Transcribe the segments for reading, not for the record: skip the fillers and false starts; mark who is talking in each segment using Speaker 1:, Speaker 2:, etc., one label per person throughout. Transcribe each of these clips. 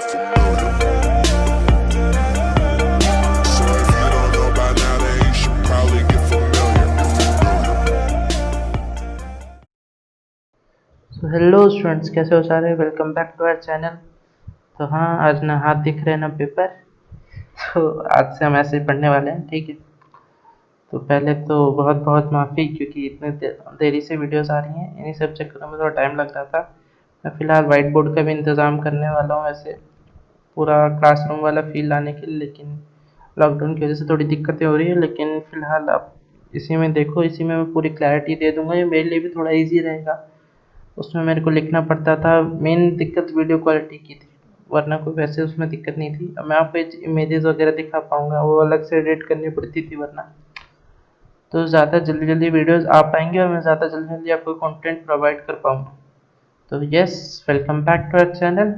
Speaker 1: get familiar. So if you don't know by now, then you should probably get familiar.
Speaker 2: तो hello students, कैसे हो सारे। Welcome back to our channel. तो हाँ, आज ना हाथ दिख रहे हैं ना पेपर। तो आज से हम ऐसे ही पढ़ने वाले हैं, ठीक है। तो पहले तो बहुत बहुत माफ़ी, क्योंकि इतने देरी से वीडियोस आ रही हैं, इन्हीं सब चक्करों में थोड़ा टाइम लग रहा था। मैं फ़िलहाल वाइट बोर्ड का भी इंतज़ाम करने वाला हूँ, ऐसे पूरा क्लासरूम वाला फील लाने के लिए, लेकिन लॉकडाउन की वजह से थोड़ी दिक्कतें हो रही है। लेकिन फ़िलहाल आप इसी में देखो, इसी में मैं पूरी क्लैरिटी दे दूँगा। ये मेरे लिए भी थोड़ा ईजी रहेगा। उसमें मेरे को लिखना पड़ता था, मेन दिक्कत वीडियो क्वालिटी की थी, वरना कोई वैसे उसमें दिक्कत नहीं थी। अब मैं आपको इमेजेस वगैरह दिखा पाऊँगा, वो अलग से एडिट करनी पड़ती थी वरना। तो ज़्यादा जल्दी जल्दी वीडियोस आ पाएंगे और मैं ज़्यादा जल्दी जल्दी आपको कंटेंट प्रोवाइड कर पाऊँगा। तो yes, welcome back to our channel.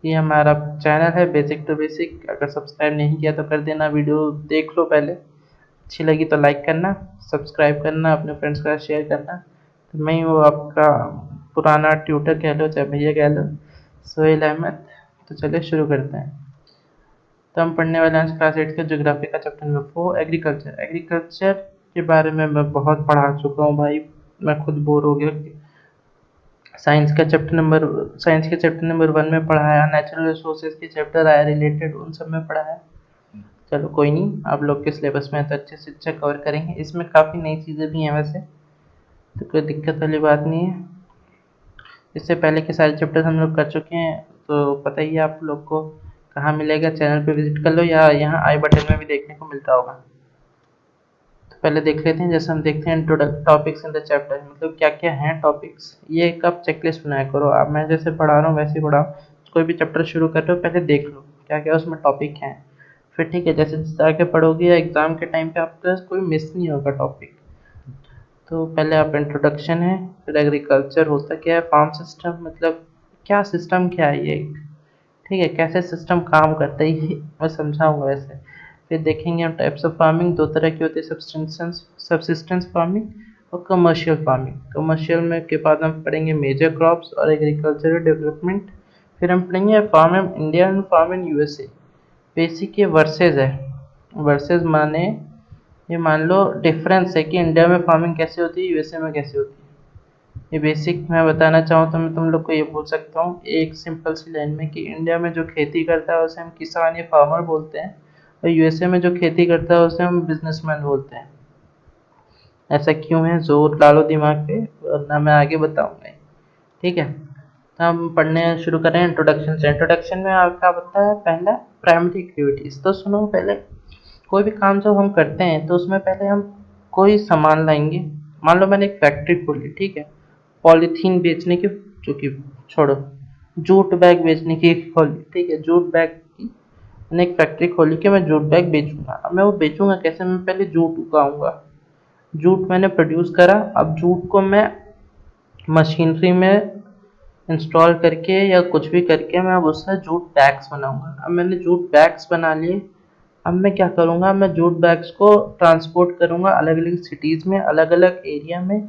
Speaker 2: ये हमारा चैनल है बेसिक टू बेसिक। अगर सब्सक्राइब नहीं किया तो कर देना, वीडियो देख लो पहले, अच्छी लगी तो लाइक करना, सब्सक्राइब करना, अपने फ्रेंड्स के साथ शेयर करना। तो मैं वो आपका पुराना ट्यूटर कह लो चाहे भैया कह लो, सोहेल अहमद। तो चलिए शुरू करते हैं। तो हम पढ़ने वाले हैं क्लास 8 के ज्योग्राफी का चैप्टर नंबर 4, एग्रीकल्चर। एग्रीकल्चर के बारे में मैं बहुत पढ़ा चुका हूँ भाई, मैं खुद बोर हो गया। साइंस के चैप्टर नंबर 1 में पढ़ाया, नेचुरल रिसोर्सेज के चैप्टर आया रिलेटेड, उन सब में पढ़ाया। चलो कोई नहीं, आप लोग के सिलेबस में तो अच्छे से अच्छा कवर करेंगे। इसमें काफ़ी नई चीज़ें भी हैं वैसे, तो कोई दिक्कत वाली बात नहीं है। इससे पहले के सारे चैप्टर हम लोग कर चुके हैं, तो पता ही है आप लोग को। कहाँ मिलेगा, चैनल पे विजिट कर लो या यहाँ आई बटन में भी देखने को मिलता होगा। तो पहले देख लेते हैं, जैसे हम देखते हैं टॉपिक्स इन द चैप्टर, मतलब क्या क्या हैं टॉपिक्स। ये एक आप चेकलिस्ट बनाया करो। अब मैं जैसे पढ़ा रहा हूँ वैसे ही पढ़ाओ। कोई भी चैप्टर शुरू कर रहे हो पहले देख लो क्या क्या उसमें टॉपिक हैं, फिर ठीक है जैसे जैसे आगे पढ़ोगे या एग्ज़ाम के टाइम पे आपका कोई मिस नहीं होगा टॉपिक। तो पहले आप इंट्रोडक्शन है, फिर एग्रीकल्चर होता क्या है, फार्म सिस्टम मतलब क्या सिस्टम क्या है ये, ठीक है, कैसे सिस्टम काम करता है ये मैं समझाऊंगा वैसे। फिर देखेंगे हम टाइप्स ऑफ फार्मिंग, दो तरह की होती है, सब्सिस्टेंस फार्मिंग और कमर्शियल फार्मिंग। कमर्शियल में के बाद हम पढ़ेंगे मेजर क्रॉप्स और एग्रीकल्चरल डेवलपमेंट। फिर हम पढ़ेंगे farm in India and farm in USA. Basic ये वर्सेज है। वर्सेज माने ये मान लो डिफरेंस है कि इंडिया में फार्मिंग कैसे होती है, यूएसए में कैसे होती है। ये बेसिक मैं बताना चाहूँ तो मैं तुम लोग को ये बोल सकता हूँ एक सिंपल सी लाइन में कि इंडिया में जो खेती करता है उसे हम किसान या फार्मर बोलते हैं, और यूएसए में जो खेती करता है उसे हम बिजनेसमैन बोलते हैं। ऐसा क्यों है, जोर डालो दिमाग पे वरना मैं आगे बताऊंगा। ठीक है, तो हम पढ़ने शुरू करें इंट्रोडक्शन से। इंट्रोडक्शन में आपका होता है पहला प्राइमरी एक्टिविटीज़। तो सुनो, पहले कोई भी काम जब हम करते हैं तो उसमें पहले हम कोई सामान लाएंगे। मान लो मैंने एक फैक्ट्री खोली, ठीक है, पॉलीथीन बेचने की, जो कि छोड़ो, जूट बैग बेचने की खोली, ठीक है, जूट बैग की मैंने एक फैक्ट्री खोली कि मैं जूट बैग बेचूंगा। अब मैं वो बेचूंगा कैसे, मैं पहले जूट उगाऊंगा, जूट मैंने प्रोड्यूस करा, अब जूट को मैं मशीनरी में इंस्टॉल करके या कुछ भी करके मैं अब उससे जूट बैग्स बनाऊंगा। अब मैंने जूट बैग्स बना लिए, अब मैं क्या करूँगा, मैं जूट बैग्स को ट्रांसपोर्ट करूँगा अलग अलग सिटीज़ में, अलग अलग एरिया में,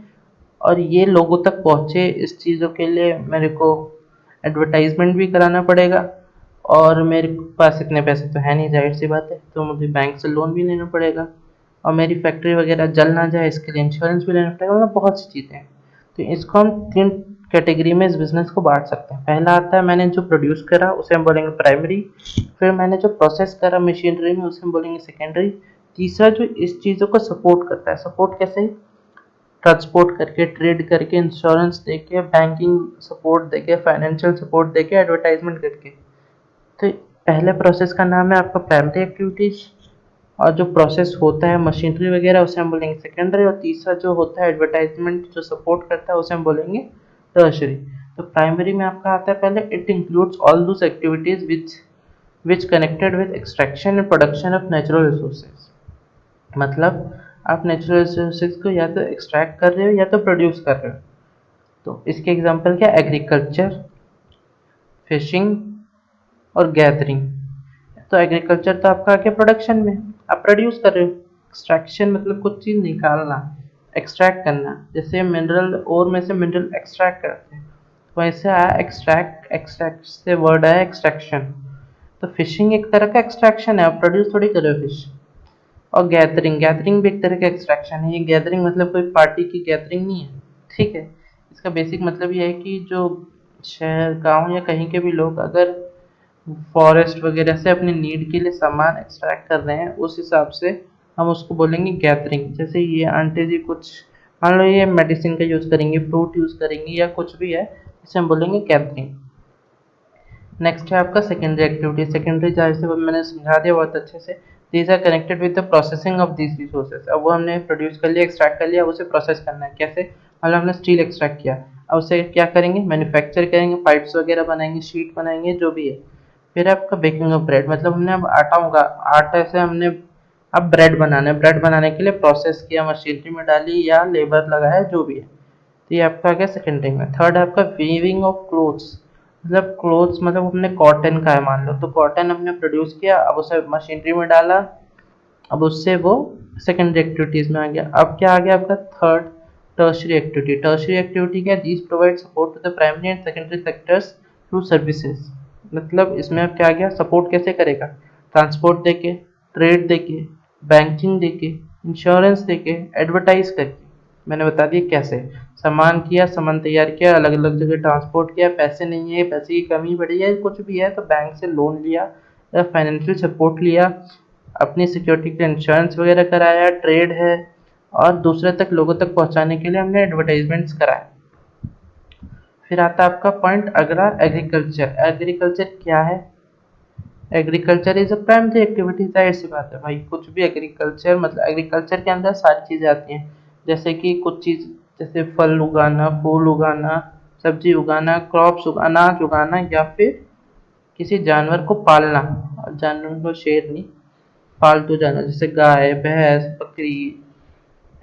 Speaker 2: और ये लोगों तक पहुँचे। इस चीज़ों के लिए मेरे को एडवर्टाइजमेंट भी कराना पड़ेगा, और मेरे पास इतने पैसे तो है नहीं, जाहिर सी बात है, तो मुझे बैंक से लोन भी लेना पड़ेगा, और मेरी फैक्ट्री वगैरह जल ना जाए इसके लिए इंश्योरेंस भी लेना पड़ेगा, मतलब बहुत सी चीज़ें हैं। तो इसको हम तीन कैटेगरी में इस बिज़नेस को बांट सकते हैं। पहला आता है मैंने जो प्रोड्यूस करा उसे हम बोलेंगे प्राइमरी, फिर मैंने जो प्रोसेस करा मशीनरी में उसे हम बोलेंगे सेकेंडरी, तीसरा जो इस चीज़ों को सपोर्ट करता है। सपोर्ट कैसे, ट्रांसपोर्ट करके, ट्रेड करके, इंश्योरेंस देके, बैंकिंग सपोर्ट देके, फाइनेंशियल सपोर्ट देके, एडवर्टाइजमेंट करके। तो पहले प्रोसेस का नाम है आपका प्राइमरी एक्टिविटीज़, और जो प्रोसेस होता है मशीनरी वगैरह उसे हम बोलेंगे सेकेंडरी, और तीसरा जो होता है एडवर्टाइजमेंट जो सपोर्ट करता है उसे हम बोलेंगे टर्शरी। तो प्राइमरी में आपका आता है पहले, it includes all those activities which connected with extraction and production of natural resources. मतलब आप नेचुरल रिसोर्सेज को या तो एक्सट्रैक्ट कर रहे हो या तो प्रोड्यूस कर रहे हो। तो इसके एग्जांपल क्या, एग्रीकल्चर, फिशिंग और गैदरिंग। तो एग्रीकल्चर तो आपका आगे प्रोडक्शन में, आप प्रोड्यूस कर रहे हो। एक्सट्रैक्शन मतलब कुछ चीज़ निकालना, एक्सट्रैक्ट करना, जैसे मिनरल ओर में से मिनरल एक्सट्रैक्ट करते हैं, वैसे आया एक्सट्रैक्ट, एक्सट्रैक्ट से वर्ड आया एक्सट्रैक्शन। तो फिशिंग एक तरह का एक्सट्रैक्शन है, आप प्रोड्यूस थोड़ी कर रहे हो फिश। और गैदरिंग, गैदरिंग भी एक तरह का एक्सट्रैक्शन है। ये गैदरिंग मतलब कोई पार्टी की गैदरिंग नहीं है, ठीक है। इसका बेसिक मतलब ये है कि जो शहर गांव या कहीं के भी लोग अगर फॉरेस्ट वगैरह से अपनी नीड के लिए सामान एक्सट्रैक्ट कर रहे हैं, उस हिसाब से हम उसको बोलेंगे गैदरिंग। जैसे ये आंटी जी कुछ मान लो ये मेडिसिन का यूज़ करेंगे, फ्रूट यूज़ करेंगे या कुछ भी है, इसे हम बोलेंगे गैदरिंग। नेक्स्ट है आपका सेकेंडरी एक्टिविटी। सेकेंडरी जहाँ से मैंने समझा दिया बहुत अच्छे से। These are connected with the processing of these resources. अब वो हमने प्रोड्यूस कर लिया, एक्सट्रैक्ट कर लिया, उसे प्रोसेस करना है कैसे। मतलब हमने स्टील एक्सट्रैक्ट किया, अब उसे क्या करेंगे, मैन्युफैक्चर करेंगे, पाइप्स वगैरह बनाएंगे, शीट बनाएंगे, जो भी है। फिर आपका बेकिंग ऑफ ब्रेड, मतलब हमने अब आटा होगा, आटे से हमने अब ब्रेड बनाना है। ब्रेड बनाने के लिए प्रोसेस किया, मशीनरी में डाली या लेबर लगाया, जो भी है। तो ये आपका आ गया सेकेंडरी में। थर्ड है आपका वीविंग ऑफ क्लोथ्स। मतलब क्लोथ्स मतलब हमने कॉटन का है मान लो, तो कॉटन हमने प्रोड्यूस किया, अब उसे मशीनरी में डाला, अब उससे वो सेकेंडरी एक्टिविटीज में आ गया। अब क्या आ गया आपका third, tertiary activity. Tertiary activity क्या है, these provide support to the primary and secondary sectors through services. मतलब इसमें अब क्या आ गया, सपोर्ट कैसे करेगा, ट्रांसपोर्ट देके, ट्रेड देके, बैंकिंग देके, इंश्योरेंस देके, एडवर्टाइज करके। मैंने बता दिया कैसे। सामान किया, सामान तैयार किया, अलग अलग जगह ट्रांसपोर्ट किया, पैसे नहीं है, पैसे की कमी पड़ी है, कुछ भी है तो बैंक से लोन लिया या फाइनेंशियल सपोर्ट लिया, अपनी सिक्योरिटी के इंश्योरेंस वगैरह कराया, ट्रेड है, और दूसरे तक लोगों तक पहुंचाने के लिए हमने एडवर्टाइजमेंट्स कराए। फिर आता है आपका पॉइंट अगला, एग्रीकल्चर। एग्रीकल्चर क्या है, agriculture is a primary activity. जाहिर सी बात है भाई, कुछ भी एग्रीकल्चर मतलब एग्रीकल्चर के अंदर सारी चीज़ें आती हैं। जैसे कि कुछ चीज़, जैसे फल उगाना, फूल उगाना, सब्जी उगाना, क्रॉप्स उगाना, अनाज उगाना, या फिर किसी जानवर को पालना। जानवर को शेर नहीं, पालतू जानवर जैसे गाय, भैंस, बकरी,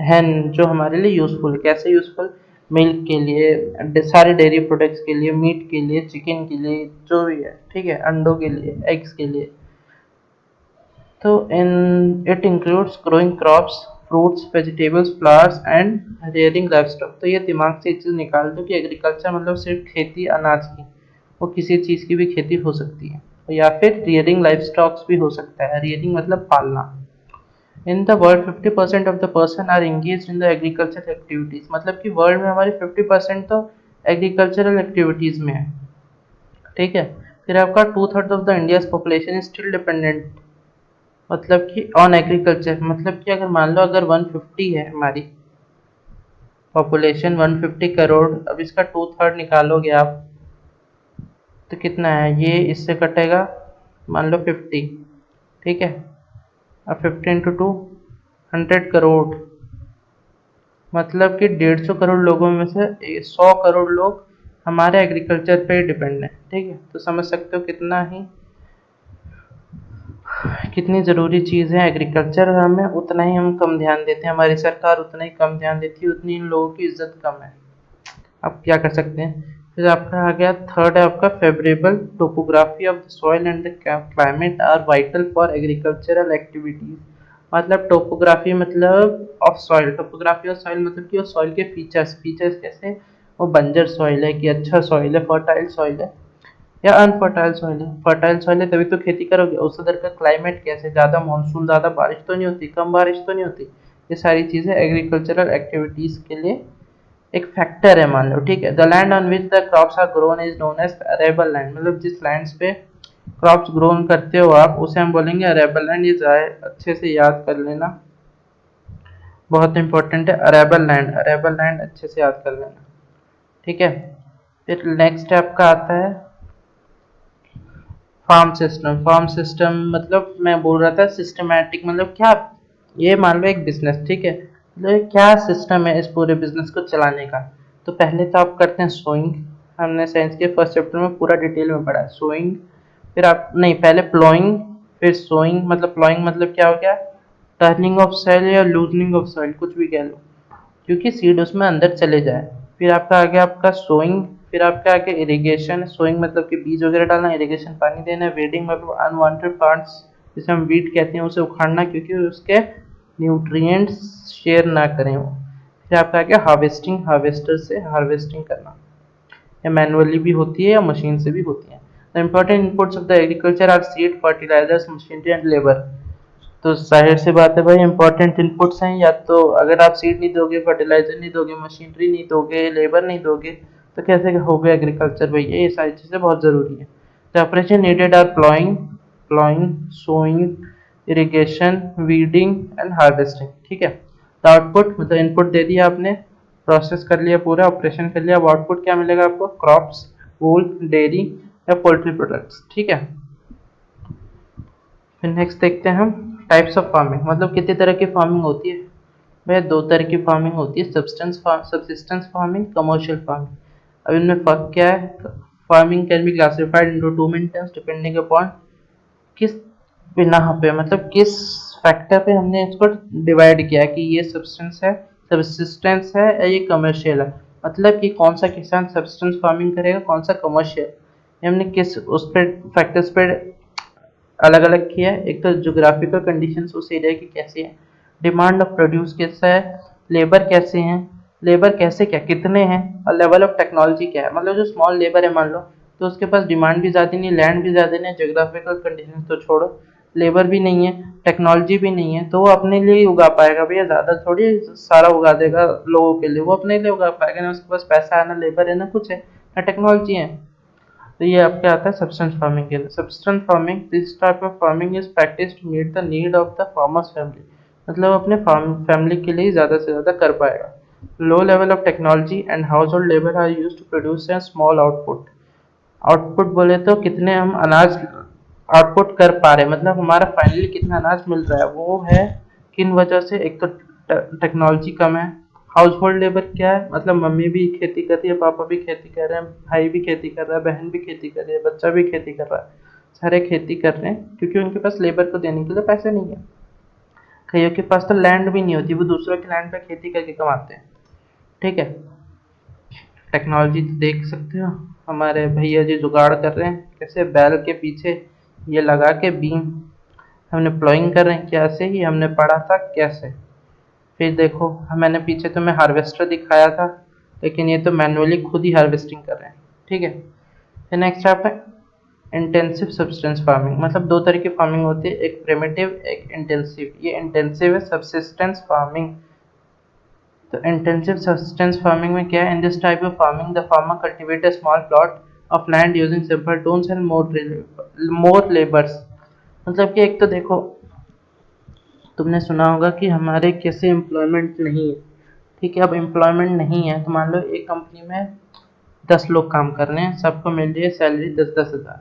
Speaker 2: हैन, जो हमारे लिए यूज़फुल। कैसे यूज़फुल, मिल्क के लिए, सारे डेयरी प्रोडक्ट्स के लिए, मीट के लिए, चिकन के लिए, जो भी है, ठीक है, अंडों के लिए, एग्स के लिए। तो in it includes growing crops, fruits, vegetables, flowers and rearing livestock. तो ये दिमाग से एक चीज़ निकाल दो कि एग्रीकल्चर मतलब सिर्फ खेती अनाज की, वो किसी चीज़ की भी खेती हो सकती है, या फिर रियरिंग लाइफ स्टॉक्स भी हो सकता है। रियरिंग मतलब पालना। In the world 50% of the person are engage in the agriculture activities. मतलब कि वर्ल्ड में हमारे 50% तो एग्रीकल्चरल एक्टिविटीज में है, ठीक है। फिर आपका 2/3 of the India's population is still dependent, मतलब कि ऑन एग्रीकल्चर। मतलब कि अगर मान लो अगर 150 है हमारी पॉपुलेशन, 150 करोड़, अब इसका 2/3 निकालोगे आप तो कितना है, ये इससे कटेगा, मान लो 50, ठीक है। अब 50 इंटू 2, 100 करोड़। मतलब कि 150 करोड़ लोगों में से 100 करोड़ लोग हमारे एग्रीकल्चर पे डिपेंड है, ठीक है। तो समझ सकते हो कितना ही, कितनी ज़रूरी चीज़ है एग्रीकल्चर, और हमें उतना ही हम कम ध्यान देते हैं, हमारी सरकार उतना ही कम ध्यान देती है, उतनी इन लोगों की इज्जत कम है। अब क्या कर सकते हैं। फिर आपका आ गया थर्ड है आपका, favourable topography of the soil and the climate are vital for agricultural activities. मतलब टोपोग्राफी मतलब of soil, topography of soil मतलब कि वो सॉइल के फीचर्स, फीचर्स कैसे, वो बंजर सॉइल है कि अच्छा सॉइल है, फर्टाइल सॉइल है या अनफर्टाइल सॉइल है। फर्टाइल सॉइल है तभी तो खेती करोगे। उस उधर का क्लाइमेट कैसे, ज़्यादा मानसून, ज़्यादा बारिश तो नहीं होती, कम बारिश तो नहीं होती। ये सारी चीज़ें एग्रीकल्चरल एक्टिविटीज़ के लिए एक फैक्टर है मान लो, ठीक है। The land on which the crops are grown is known as arable land. मतलब जिस लैंड्स पे क्रॉप्स ग्रोन करते हो आप, उसे हम बोलेंगे अरेबल लैंड। ये अच्छे से याद कर लेना, बहुत इंपॉर्टेंट है। अरेबल लैंड, अरेबल लैंड अच्छे से याद कर लेना, ठीक है। फिर नेक्स्ट आपका आता है फार्म सिस्टम। फार्म सिस्टम मतलब मैं बोल रहा था सिस्टमैटिक, मतलब क्या, ये मान लो एक बिजनेस, ठीक है, मतलब क्या सिस्टम है इस पूरे बिजनेस को चलाने का। तो पहले तो आप करते हैं सोइंग। हमने साइंस के फर्स्ट चैप्टर में पूरा डिटेल में पढ़ा है सोइंग। फिर आप नहीं, पहले प्लॉइंग, फिर सोइंग। मतलब प्लॉइंग मतलब क्या हो गया, टर्निंग ऑफ सॉइल या लूजनिंग ऑफ सॉइल, कुछ भी कह लो, क्योंकि सीड उसमें अंदर चले जाए। फिर आपका आ गया आपका सोइंग। फिर आपका आ गया इरिगेशन। सोइंग मतलब कि बीज वगैरह डालना, इरिगेशन पानी देना। वेडिंग मतलब अनवांटेड प्लांट्स, जिसे हम वीड कहते हैं, उसे उखाड़ना क्योंकि उसके न्यूट्रिएंट्स शेयर ना करें वो। फिर आपका आ गया हार्वेस्टिंग, हार्वेस्टर से हार्वेस्टिंग करना। या मैनुअली भी होती है या मशीन से भी होती है। The important inputs of the agriculture are seed, fertilisers, machinery and labour. तो जाहिर सी बात है भाई, इंपॉर्टेंट इनपुट्स हैं, या तो अगर आप सीड नहीं दोगे, फर्टिलाइजर नहीं दोगे, मशीनरी नहीं दोगे, लेबर नहीं दोगे, तो कैसे होगा एग्रीकल्चर भैया? ये सारी चीज़ें बहुत ज़रूरी है। The operation needed are ploughing, sowing, irrigation, weeding and harvesting. ठीक है। द आउटपुट मतलब इनपुट दे दिया आपने, प्रोसेस कर लिया, पूरा ऑपरेशन कर लिया, अब आउटपुट क्या मिलेगा आपको? क्रॉप्स, वूल, डेयरी या पोल्ट्री प्रोडक्ट्स। ठीक है। फिर नेक्स्ट देखते हैं हम टाइप्स ऑफ फार्मिंग, मतलब कितनी तरह की फार्मिंग होती है। वह दो तरह की फार्मिंग होती है, सबसिस्टेंस फार्मिंग, कमर्शियल फार्मिंग। अब इनमें फर्क क्या है? Farming can be classified into two main terms depending upon किस बिना पे, मतलब किस फैक्टर पे हमने इसको डिवाइड किया कि ये सबसिस्टेंस है या ये कमर्शियल है। मतलब कि कौन सा किसान सबसिस्टेंस फार्मिंग करेगा, कौन सा कमर्शियल, हमने किस उस पर फैक्टर्स पे अलग अलग किया है। एक तो जोग्राफिकल कंडीशंस उस एरिया की कैसी है, डिमांड ऑफ प्रोड्यूस कैसा है, लेबर कैसे हैं, लेबर कैसे क्या कितने हैं, और लेवल ऑफ टेक्नोलॉजी क्या है। मतलब जो स्मॉल लेबर है मान लो, तो उसके पास डिमांड भी ज़्यादा नहीं, लैंड भी ज़्यादा नहीं, जोग्राफिकल कंडीशन तो छोड़ो, लेबर भी नहीं है, टेक्नोलॉजी भी नहीं है, तो वो अपने लिए ही उगा पाएगा भैया, ज़्यादा थोड़ी सारा उगा देगा लोगों के लिए, वो अपने लिए उगा पाएगा ना, उसके पास पैसा है ना, लेबर है ना, कुछ है ना, टेक्नोलॉजी है। तो ये आपके आता है सब्सटेंस फार्मिंग के लिए। Substance farming, this type of farming is practice to meet the need of the farmers family, मतलब अपने फार्म फैमिली के लिए ज़्यादा से ज़्यादा कर पाएगा। Low level of technology and household labour are use to produce a small output. Output बोले तो कितने हम अनाज आउटपुट कर पा रहे हैं, मतलब हमारा फाइनली कितना अनाज मिल रहा है, वो है किन वजह से? एक तो टेक्नोलॉजी कम है। हाउस होल्ड लेबर क्या है? मतलब मम्मी भी खेती कर रही है, पापा भी खेती कर रहे हैं, भाई भी खेती कर रहा है, बहन भी खेती कर रही है, बच्चा भी खेती कर रहा है, सारे खेती कर रहे हैं क्योंकि उनके पास लेबर को देने के लिए पैसे नहीं है। कईयों के पास तो लैंड भी नहीं होती, वो दूसरों के लैंड पर खेती करके कमाते हैं। ठीक है। टेक्नोलॉजी तो देख सकते हो, हमारे भैया जी जुगाड़ कर रहे हैं, कैसे बैल के पीछे ये लगा के बीम हमने प्लॉइंग कर रहे हैं, कैसे ही हमने पढ़ा था कैसे। फिर देखो, मैंने पीछे तुम्हें हार्वेस्टर दिखाया था, लेकिन ये तो मैनुअली खुद ही हार्वेस्टिंग कर रहे हैं। ठीक है। फिर नेक्स्ट आप है इंटेंसिव सब्सटेंस फार्मिंग, मतलब दो तरह की फार्मिंग होती है, एक प्रिमिटिव एक इंटेंसिव। ये इंटेंसिव है सब्सिस्टेंस फार्मिंग। तो इंटेंसिव सब्सिस्टेंस फार्मिंग में क्या है? इन this type of farming the farmer cultivate a small plot of land using simple tools and more labours. मतलब कि एक तो देखो, तुमने सुना होगा कि हमारे कैसे एम्प्लॉयमेंट नहीं है। ठीक है। अब एम्प्लॉयमेंट नहीं है तो मान लो एक कंपनी में 10 लोग काम कर रहे हैं, सबको मिल रही है सैलरी 10-10 हज़ार,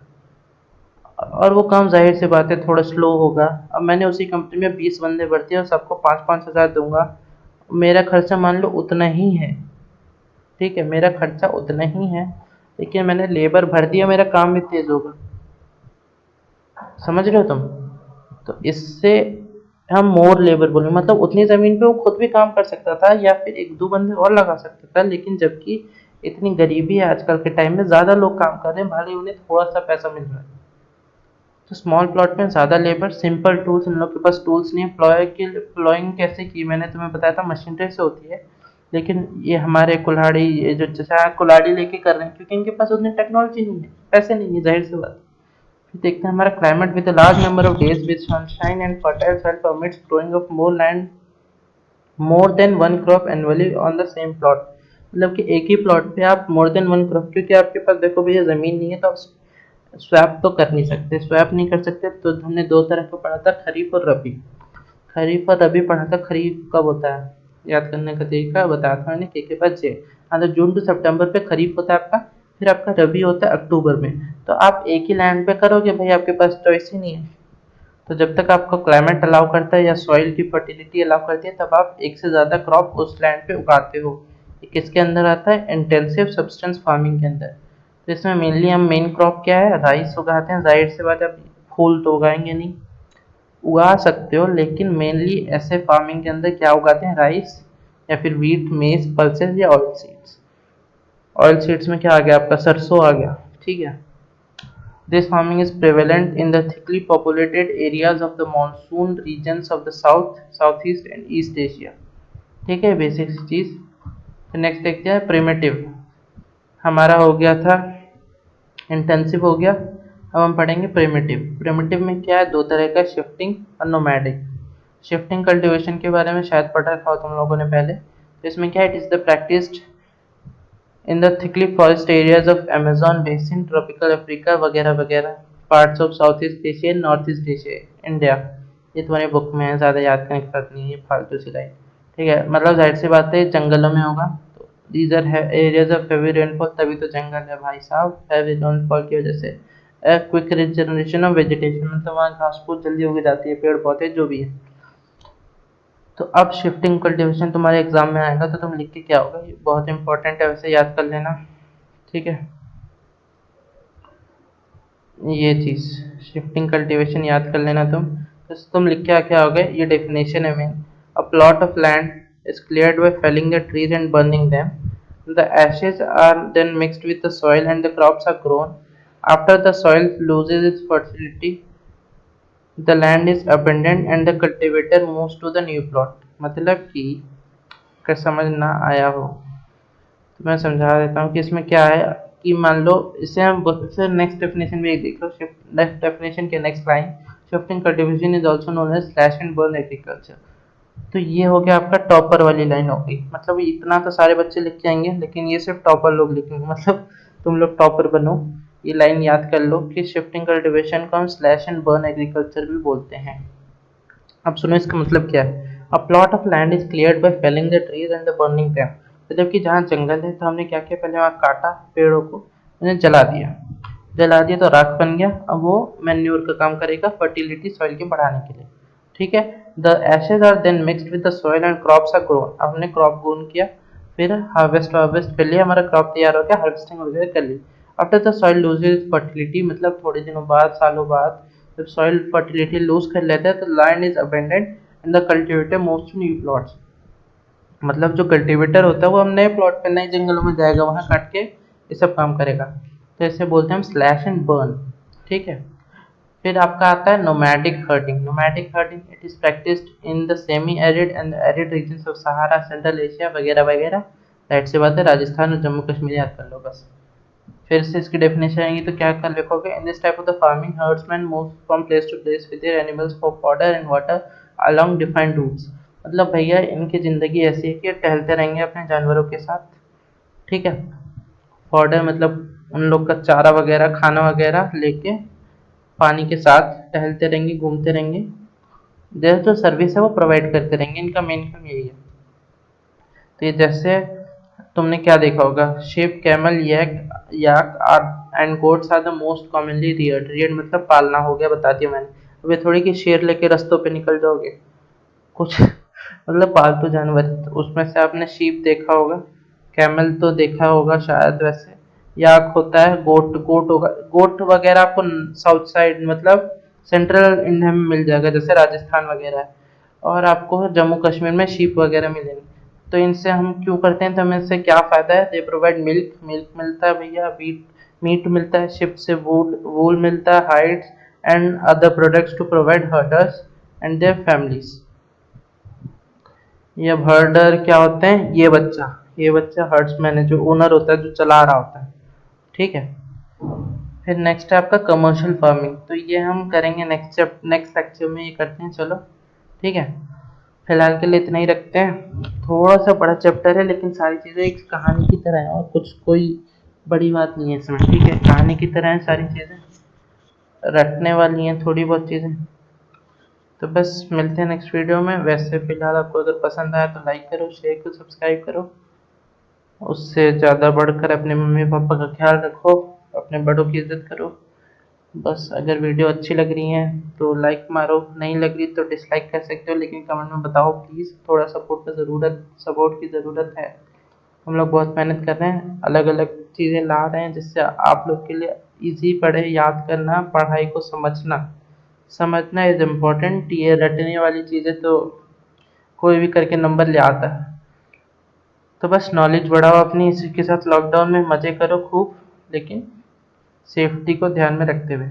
Speaker 2: और वो काम जाहिर सी बात है थोड़ा स्लो होगा। अब मैंने उसी कंपनी में 20 बंदे भर्ती और सबको 5-5 हज़ार दूंगा, मेरा खर्चा मान लो उतना ही है। ठीक है, मेरा खर्चा उतना ही है, लेकिन मैंने लेबर भर दिया, मेरा काम भी तेज़ होगा। समझ रहे हो तुम? तो इससे हम मोर लेबर बोले, मतलब उतनी ज़मीन पे वो खुद भी काम कर सकता था या फिर एक दो बंदे और लगा सकता था, लेकिन जबकि इतनी गरीबी है आजकल के टाइम में, ज़्यादा लोग काम कर रहे हैं, भले उन्हें थोड़ा सा पैसा मिल रहा है। तो स्मॉल प्लॉट में ज़्यादा लेबर, सिंपल टूल्स, इन लोग के पास टूल्स नहीं है। प्लॉइंग कैसे की? मैंने तुम्हें बताया था मशीनरी से होती है, लेकिन ये हमारे कुल्हाड़ी, ये जो चचा कुल्हाड़ी लेके कर रहे हैं क्योंकि इनके पास उतनी टेक्नोलॉजी नहीं है, पैसे नहीं है, जाहिर सी बात। फिर देखते हैं हमारा climate with large number of days with sunshine and fertile soil permits growing of more than one crop annually on the same plot. मतलब कि एक ही प्लॉट पे आप मोर देन वन क्रॉप, क्योंकि आपके पास देखो भैया ज़मीन नहीं है तो आप स्वैप तो कर नहीं सकते, स्वैप नहीं कर सकते, तो हमने दो तरह का पढ़ा था, खरीफ और रबी। खरीफ और रबी पढ़ा था। खरीफ कब होता है, याद करने का तरीका बताया था मैंने, के बाद जे, मतलब जून टू सितंबर पे खरीफ होता है आपका, फिर आपका रबी होता है अक्टूबर में। तो आप एक ही लैंड पे करोगे भाई, आपके पास चॉइस ही नहीं है। तो जब तक आपका क्लाइमेट अलाउ करता है या सॉइल की फर्टिलिटी अलाउ करती है, तब आप एक से ज़्यादा क्रॉप उस लैंड पे उगाते हो। ये किसके अंदर आता है? इंटेंसिव सब्सटेंस फार्मिंग के अंदर। तो इसमें मेनली हम मेन क्रॉप क्या है? राइस उगाते हैं। जाहिर सी बात है, अब फूल तो उगाएंगे नहीं, उगा सकते हो, लेकिन मेनली ऐसे फार्मिंग के अंदर क्या उगाते हैं? राइस या फिर व्हीट, मेज, पल्सेस या ऑयल सीड्स। ऑयल सीड्स में क्या आ गया आपका? सरसों आ गया। ठीक है। This farming is prevalent in the thickly populated areas of the monsoon regions of the South, Southeast and East Asia. ठीक है, बेसिक चीज़। फिर नेक्स्ट देखते हैं प्रिमिटिव। हमारा हो गया था, इंटेंसिव हो गया। अब हम पढ़ेंगे प्रिमिटिव। प्रिमिटिव में क्या है, दो तरह का, शिफ्टिंग और नोमैडिक। शिफ्टिंग कल्टीवेशन के बारे में शायद पढ़ रखा हो तुम लोगों ने पहले। तो इसमें क्या है, it is the practised in the thickly forest areas of Amazon basin, tropical Africa वगैरह वगैरह, parts of south east Asia, north east Asia, India. ये तुम्हारी बुक में है, ज़्यादा याद करने की जरूरत नहीं है, फालतू सिलाई। ठीक है, मतलब जाहिर सी बात है जंगलों में होगा। तो these are areas of heavy rainfall, तभी तो जंगल है भाई साहब, हैवी रेनफॉल की वजह से। क्विक रिजनरेशन ऑफ वेजिटेशन, मतलब वहाँ घास फूस जल्दी उग जाती है, पेड़ पौधे जो भी है। तो अब शिफ्टिंग कल्टीवेशन तुम्हारे एग्जाम में आएगा तो तुम लिख के क्या होगा, ये बहुत इंपॉर्टेंट है, वैसे याद कर लेना। ठीक है, ये चीज़ शिफ्टिंग कल्टीवेशन याद कर लेना तुम। तो तुम लिख के क्या होगा, ये डेफिनेशन है main. A plot of land is cleared by felling the trees and burning them, the ashes are then mixed with the soil and the crops are grown. After the soil loses its fertility, the land is abandoned and the cultivator moves to the new plot. मतलब कि अगर समझ ना आया हो तो मैं समझा देता हूँ कि इसमें क्या है, कि मान लो इसे हम फिर नेक्स्ट डेफिनेशन में देख लो, शिफ्ट नेक्स्ट डेफिनेशन के next line, shifting cultivation is also known as slash and burn agriculture. तो ये हो गया आपका टॉपर वाली लाइन हो गई, मतलब इतना तो सारे बच्चे लिख के आएंगे लेकिन ये सिर्फ टॉपर लोग लिखेंगे, मतलब तुम लोग टॉपर बनो। ये लाइन याद कर लो कि शिफ्टिंग कल्टीवेशन को हम स्लैश एंड बर्न एग्रीकल्चर भी बोलते हैं। अब सुनो इसका मतलब क्या है। A plot of land is cleared by felling the trees and the burning them. मतलब कि जहाँ जंगल है तो हमने क्या किया, पहले वहाँ काटा पेड़ों को, उन्हें जला दिया। जला दिया तो राख बन गया, अब वो मैन्योर का काम करेगा, फर्टिलिटी सॉइल के बढ़ाने के लिए। ठीक है, the ashes are then mixed with the soil and crops are grown. अब हमने क्रॉप ग्रोन किया, फिर हार्वेस्ट कर लिया, हमारा क्रॉप तैयार हो गया, हार्वेस्टिंग वगैरह कर ली। After the soil loses fertility, मतलब थोड़े दिनों बाद, सालों बाद, जब सॉइल फर्टिलिटी लूज कर लेता है तो land is abundant and the cultivator moves to new plots. मतलब जो कल्टीवेटर होता है वो हम नए प्लॉट पे, नए जंगलों में जाएगा, वहाँ काट के ये सब काम करेगा। तो इसे बोलते हैं हम स्लैश एंड बर्न। ठीक है, फिर आपका आता है nomadic herding. Nomadic herding it is practised in the semi arid and arid regions of Sahara, central Asia वगैरह वगैरह। राइट से बात है, राजस्थान और जम्मू कश्मीर याद कर लो बस। फिर से इसकी डेफिनेशन आएगी तो क्या कर लिखोगे, in this type of the farming herdsman move from place to place with their animals for fodder and water along defined routes. मतलब भैया इनकी ज़िंदगी ऐसी है कि ये टहलते रहेंगे अपने जानवरों के साथ। ठीक है, फॉडर मतलब उन लोग का चारा वगैरह, खाना वगैरह लेके पानी के साथ टहलते रहेंगे, घूमते रहेंगे। देयर जो सर्विस है वो प्रोवाइड करते रहेंगे, इनका मेन काम यही है। तो ये जैसे तुमने क्या देखा होगा, sheep, camel, yak are and goats are the most commonly reared. Reared मतलब पालना हो गया, बता दिया मैंने। अब ये थोड़ी कि शेर लेके रास्तों पे निकल जाओगे, कुछ मतलब पालतू जानवर। तो उसमें से आपने शीप देखा होगा, कैमल तो देखा होगा शायद, वैसे याक होता है, गोट गोट होगा। गोट वगैरह आपको साउथ साइड मतलब सेंट्रल इंडिया में मिल जाएगा, जैसे राजस्थान वगैरह है। और आपको जम्मू कश्मीर में शीप वगैरह मिलेंगे। तो इनसे हम क्यों करते हैं, तो हमें इससे क्या फ़ायदा है, दे प्रोवाइड मिल्क, मिल्क मिलता है भैया, वीट मीट मिलता है, शिप से वूल वूल मिलता है, hides and other products to provide herders and their families. ये हर्डर क्या होते हैं, ये बच्चा हर्ड्समैन है, जो ओनर होता है, जो चला रहा होता है। ठीक है, फिर नेक्स्ट है आपका कमर्शियल फार्मिंग। तो ये हम करेंगे नेक्स्ट लेक्चर में, ये करते हैं चलो। ठीक है, फिलहाल के लिए इतना ही रखते हैं। थोड़ा सा बड़ा चैप्टर है लेकिन सारी चीज़ें एक कहानी की तरह है, और कुछ कोई बड़ी बात नहीं है इसमें। ठीक है, कहानी की तरह है सारी चीज़ें, रटने वाली हैं थोड़ी बहुत चीज़ें। तो बस मिलते हैं नेक्स्ट वीडियो में। वैसे फिलहाल आपको अगर पसंद आया तो लाइक करो, शेयर करो, सब्सक्राइब करो। उससे ज़्यादा बढ़कर अपने मम्मी पापा का ख्याल रखो, अपने बड़ों की इज़्ज़त करो। बस अगर वीडियो अच्छी लग रही है तो लाइक मारो, नहीं लग रही तो डिसलाइक कर सकते हो, लेकिन कमेंट में बताओ प्लीज़। थोड़ा सपोर्ट की ज़रूरत है। हम लोग बहुत मेहनत कर रहे हैं, अलग अलग चीज़ें ला रहे हैं जिससे आप लोग के लिए इजी पड़े याद करना, पढ़ाई को समझना इज़ इम्पोर्टेंट। ये रटने वाली चीज़ें तो कोई भी करके नंबर ले आता है। तो बस नॉलेज बढ़ाओ अपनी, इसी के साथ लॉकडाउन में मज़े करो खूब, लेकिन सेफ्टी को ध्यान में रखते हुए।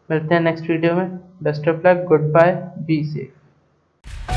Speaker 2: मिलते हैं नेक्स्ट वीडियो में। Best of luck, goodbye, be safe.